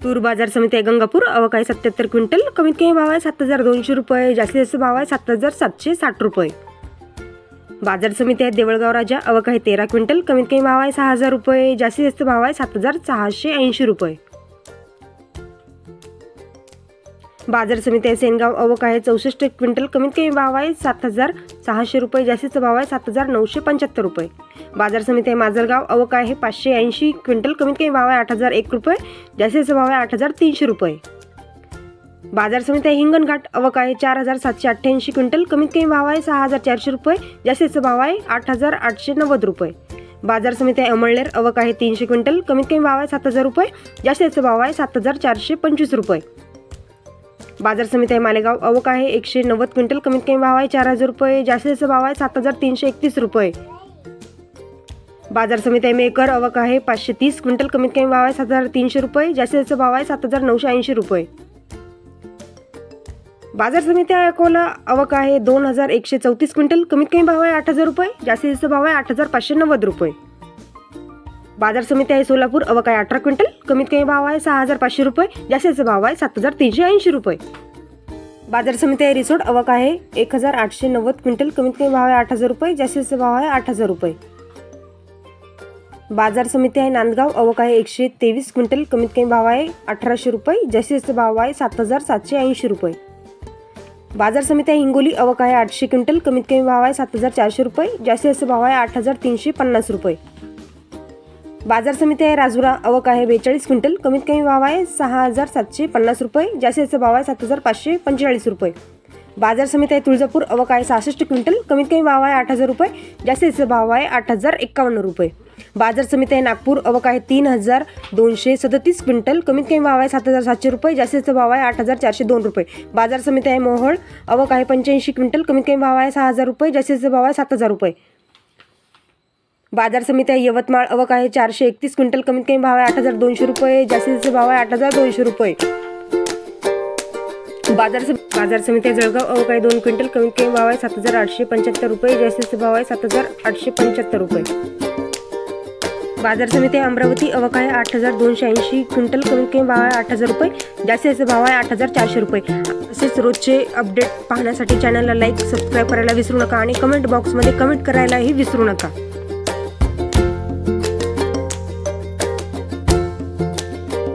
तूर बाजार समिती आहे गंगापूर, आवक आहे 77 क्विंटल, कमीत कमी भाव आहे 7200 रुपये, जास्तीत जास्त भाव आहे 7760 रुपये. बाजार समिती आहे देवळगाव राजा, आवक आहे 13 क्विंटल, कमीत कमी भाव आहे 6000 रुपये, जास्तीत जास्त भाव आहे 7680 रुपये. बाजार समिती आहे सेनगाव, आवक आहे 64 क्विंटल, कमीत कमी भाव आहे 7600 रुपये, जास्तीचा भाव आहे 7975 रुपये. बाजार समिती आहे माजलगाव, आवक आहे 580 क्विंटल, कमीत कमी भाव आहे 8001 रुपये, जास्तीचा भाव आहे 8300 रुपये. बाजार समिती आहे हिंगणघाट, आवक आहे 4788 क्विंटल, कमीत कमी भाव आहे 6400 रुपये, जास्तीचा भाव आहे 8890 रुपये. बाजार समिती आहे अमळनेर, आवक आहे 300 क्विंटल, कमीत कमी भाव आहे 7000 रुपये, जास्तीचा भाव आहे 7425 रुपये. बाजार समिती आहे मालेगाव, आवक आहे 190 क्विंटल, कमीत कमी भाव आहे 4000 रुपये, जास्तीचा भाव आहे 7331 रुपये. बाजार समिती आहे मेकर, आवक आहे 530 क्विंटल, कमीत कमी भाव आहे 7300 रुपये, जास्तीचा भाव आहे 7980 रुपये. बाजार समिती आहे अकोला, आवक आहे 2134 क्विंटल, कमीत कमी भाव आहे 8000 रुपये, जास्तीचा भाव आहे 8590 रुपये. बाजार समिती आहे सोलापूर, आवक आहे 18 क्विंटल, कमीत कमी भाव आहे 6500 रुपये, जास्तीचा भाव आहे 7380 रुपये. बाजार समिती आहे रिसोड, आवक आहे 1890 क्विंटल, कमीत कमी भाव आहे 8000 रुपये, जास्तीचा भाव आहे 8000 रुपये. बाजार समिती आहे नांदगाव, आवक आहे 123 क्विंटल, कमीत कमी भाव आहे 1800 रुपये, जास्तीचा भाव आहे 7780 रुपये. बाजार समिती आहे हिंगोली, आवक आहे 800 क्विंटल, कमीत कमी भाव आहे 7400 रुपये, जास्तीचा भाव आहे 8350 रुपये. बाजार समिती आहे राजुरा, आवक आहे 42 क्विंटल, कमीत कमी भाव आहे 6750 रुपये, जास्तीचा भाव आहे 7545 रुपये. बाजार समिती आहे तुळजापूर, आवक आहे 66 क्विंटल, कमीत कमी भाव आहे 8000 रुपये, जास्तीचा भाव आहे 8051 रुपये. बाजार समिती आहे नागपूर, आवक आहे 3237 क्विंटल, कमीत कमी भाव आहे 7700 रुपये, जास्तीचा भाव आहे 8402 रुपये. बाजार समिती आहे मोहोळ, आवक आहे 85 क्विंटल, कमीत कमी भाव आहे 6000 रुपये, जास्तीचा भाव आहे 7000 रुपये. बाजार समिती आहे यवतमाळ, आवक आहे 431 क्विंटल, कमीत कमी भाव आहे 8200 रुपये, जास्तीचा भाव आहे 8200 रुपये. बाजार समिती आहे जळगाव, आवक आहे 2 क्विंटल, कमीत कमी भाव आहे 7875 रुपये, जास्तीचा भाव आहे 7875 रुपये. बाजार समिती आहे अमरावती, आवक आहे 8280 क्विंटल, कमीत कमी भाव आहे 8000 रुपये, जास्तीचा भाव आहे 8400 रुपये. तसेच रोजचे अपडेट पाहण्यासाठी चॅनलला लाईक, सबस्क्राईब करायला विसरू नका आणि कमेंट बॉक्समध्ये कमेंट करायलाही विसरू नका.